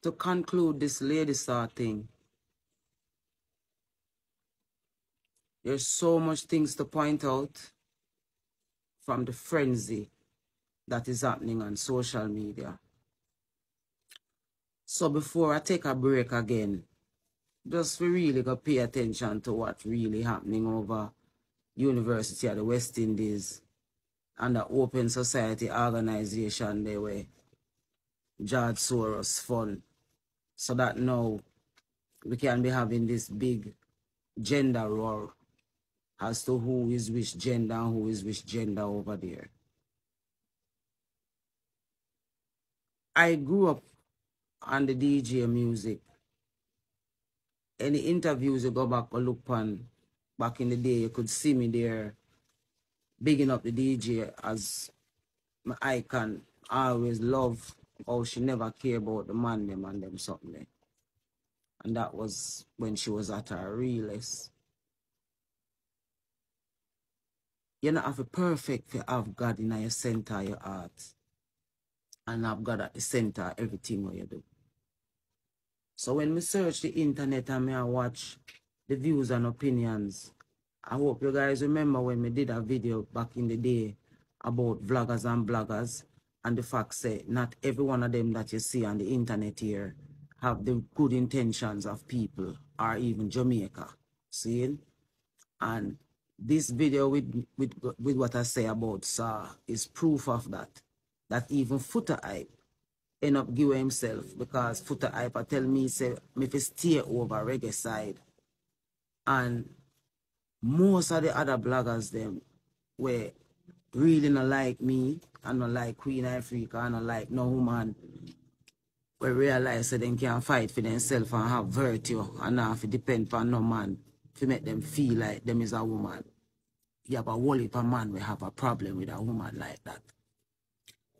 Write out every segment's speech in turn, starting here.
to conclude this lady saw thing, there's so much things to point out from the frenzy that is happening on social media. So before I take a break again, just we really got to pay attention to what's really happening over University of the West Indies and the Open Society organization they were George Soros fund. So that now we can be having this big gender war as to who is which gender and who is which gender over there. I grew up on the DJ music. Any interviews you go back or look on back in the day, you could see me there bigging up the DJ as my icon. I always love how she never cared about the man them and them something. And that was when she was at her realest. You don't have to perfect to have God in your center of your heart. And have God at the center of everything what you do. So when we search the internet and I watch the views and opinions, I hope you guys remember when we did a video back in the day about vloggers and bloggers, and the fact that not every one of them that you see on the internet here have the good intentions of people or even Jamaica. See? And this video with what I say about Sa is proof of that. That even Footer Hype end up giving himself, because Footer Hype I tell me say me fi stay over reggae side. And most of the other bloggers them were really not like me and not like Queen Ifrica and not like no woman. We realize that they can fight for themselves and have virtue and not to depend on no man to make them feel like them is a woman. You have a whole heap of man we have a problem with a woman like that.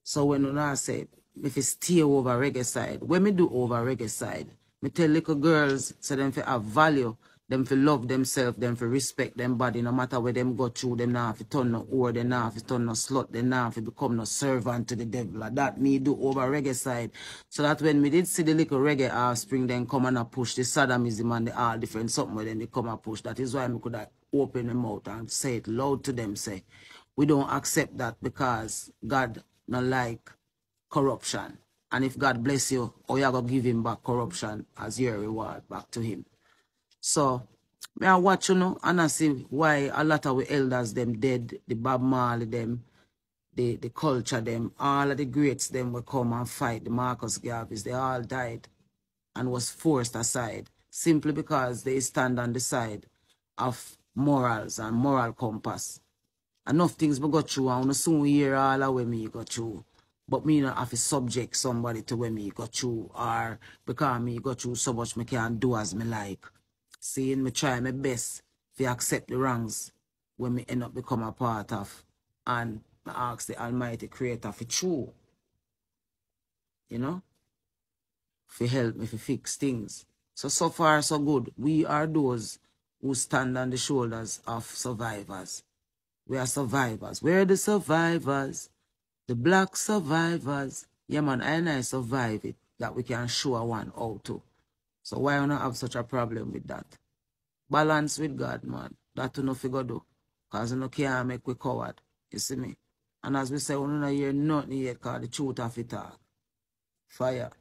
So when I say if you stay over reggae side, when me do over reggae side, me tell little girls so them to have value, them to love themselves, them to respect them body, no matter where them go through, them not have to turn no whore, them not have to turn no slut, them not have to become no servant to the devil. Like that me do over reggae side. So that when me did see the little reggae offspring, then come and push the Sadamism and the all different something where then they come and push. That is why me could have open them out and say it loud to them, say, we don't accept that because God not like corruption. And if God bless you, or you going to give him back corruption as your reward back to him. So, me I watch, you know, and I see why a lot of the elders them dead, the Bob Marley them, the culture them, all of the greats them will come and fight, the Marcus Garveys, they all died and was forced aside simply because they stand on the side of morals and moral compass. Enough things we go through and soon hear all the way me go through. But me not have to subject somebody to where me go through, or because me go through so much me can't do as me like. Seeing me try my best to accept the wrongs when me end up become a part of, and I ask the Almighty Creator for true. You know? For help me to fix things. So far so good. We are those who stand on the shoulders of survivors. We are survivors. We're the survivors. The black survivors. Yeah, man, I survive it. That we can show one how to. So why not have such a problem with that? Balance with God, man. That you no figure do. Because you no can't make we coward. You see me? And as we say, we don't hear nothing yet because the truth of it talk. Fire.